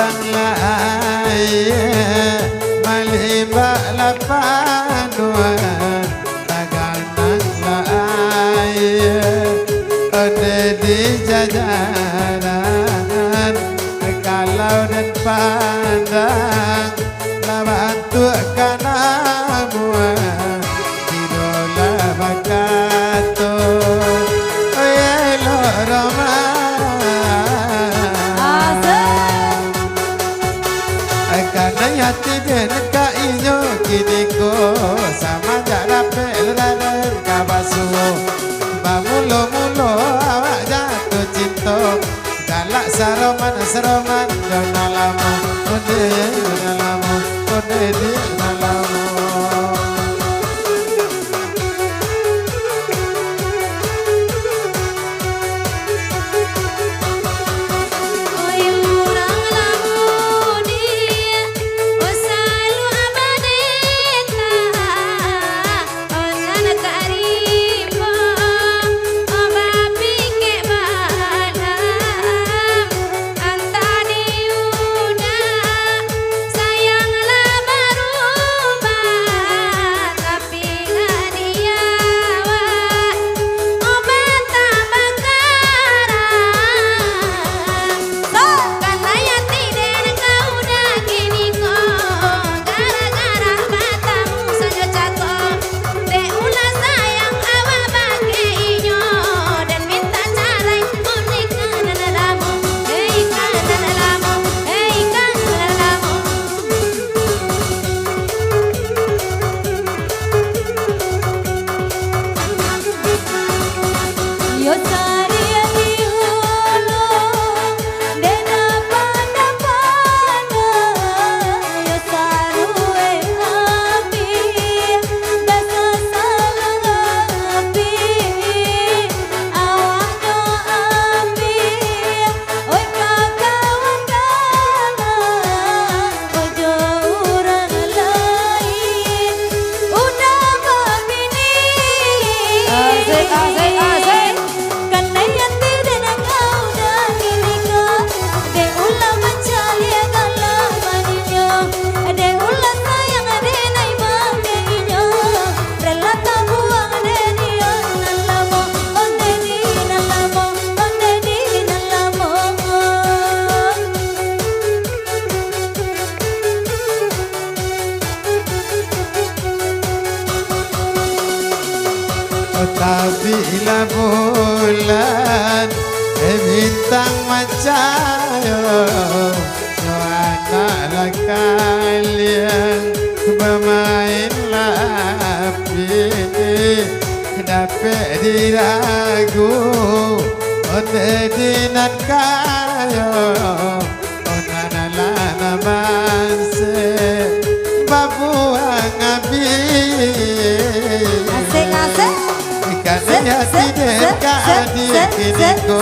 kadang lai malibak lapanuan taganang lai ode di jajaran kalau dan pandang labantu kanamu idola bakato oyelo roma karena yati den ka inyo kini ko sama jara pelraden kabasu bamulo mulo awak jatuh cinta galak saroman saroman donalamu ode donalamu ode di donalamu tapi la bulan bintang macayo anak kalian bermain lapi dapat diragu onde dinan kayo onana lana manse babuang abi asik-asik karena tidak keadik kiniku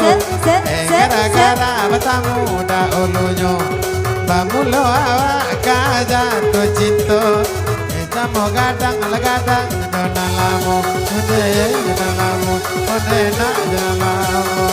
gara-gara bertamu dah ulunya bamulo awak jatuh cinta mau gadang ala gadang donalamu ode donalamu ode nak donalamu